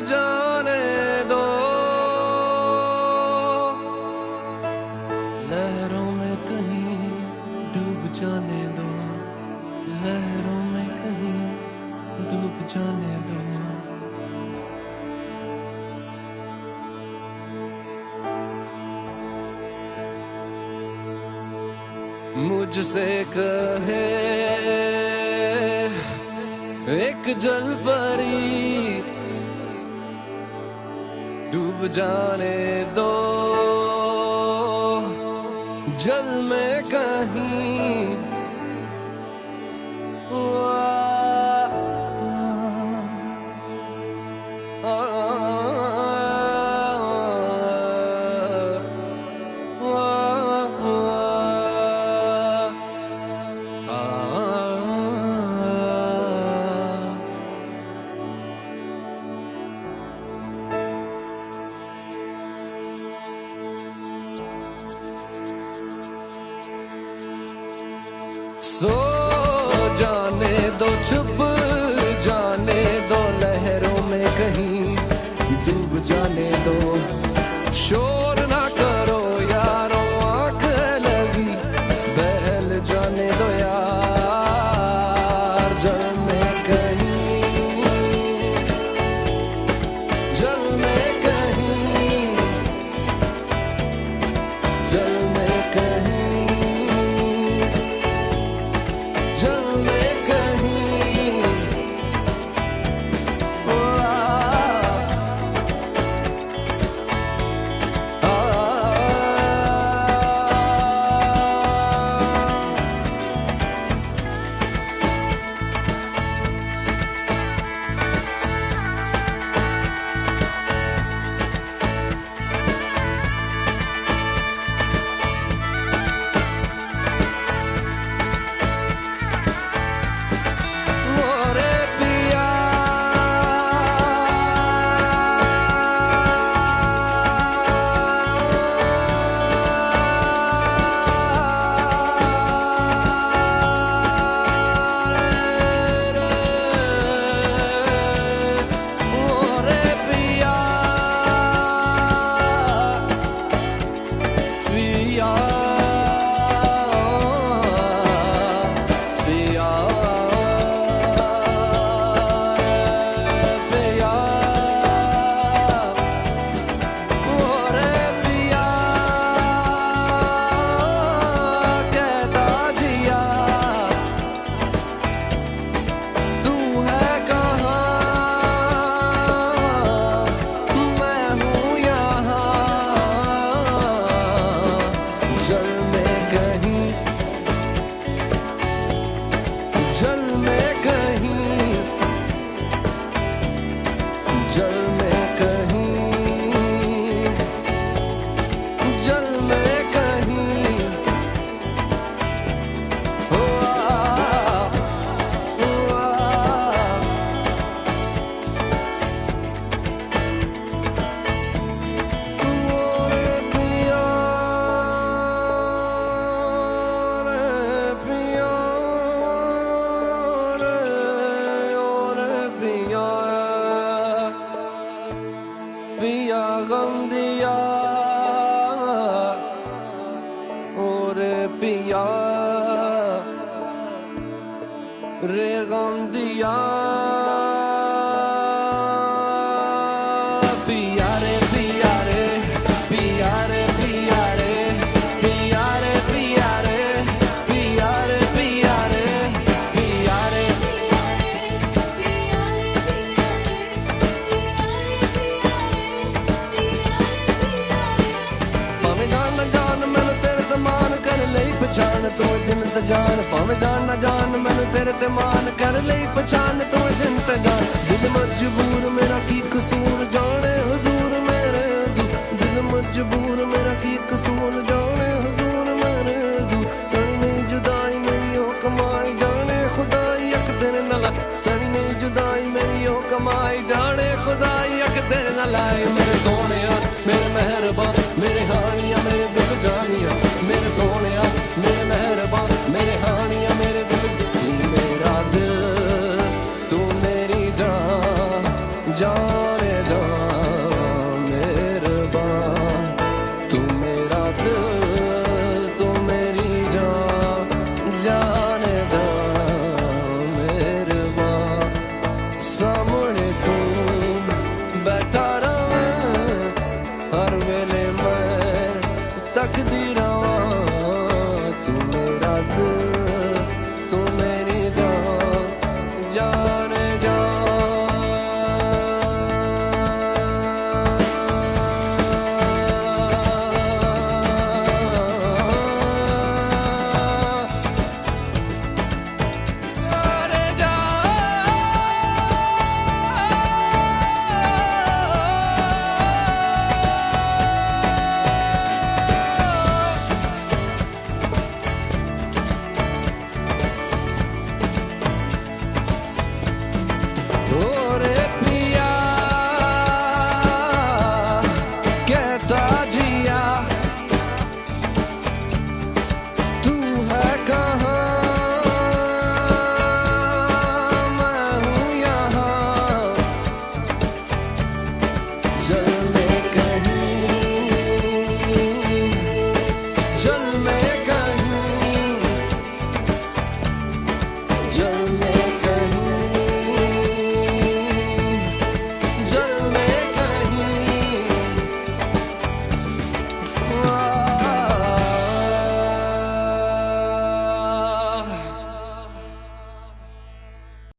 जाने दो, लहरों में कहीं डूब जाने दो, लहरों में कहीं डूब जाने दो। मुझसे कहे एक जलपरी, डूब जाने दो जल में कहीं। सो जाने दो, छुप जाने दो, लहरों में कहीं डूब जाने दो। शोर ना करो यारो, आंख लगी बहल जाने दो यार। जल में कहीं, जल में कहीं, जल में कहीं, जल में कहीं। जल में कहीं, जल में कहीं, जल में कहीं। ओ पिया गम दिया और पिया रे गम दिया। पिया रे पिया रे पिया रे पिया रे पिया रे पिया रे पिया रे पिया रे पिया रे। पहचान तू जिंद जान, भावे जान ना जान मैनू तेरे ते मान कर लई पहचान तू जिंद जान। दिल मजबूर मेरा की कसूर जाने हुजूर मेरे हुजूर, दिल मजबूर मेरा की कसूर जाने हुजूर मेरे हुजूर। सनी नहीं जुदाई मेरी हो कमाई जाने खुदाई अक तेरे नाल, सनी नहीं जुदाई मेरी हो कमाई जाने खुदाई अक तेरे नाल। मेरे सोने मेरे मेहरबान मेरे हानिया मेरे दिल जानिया, मेरे सोने मेरे मेहरबान मेरे हानिया मेरे दिल। तू मेरा दिल, तू जाने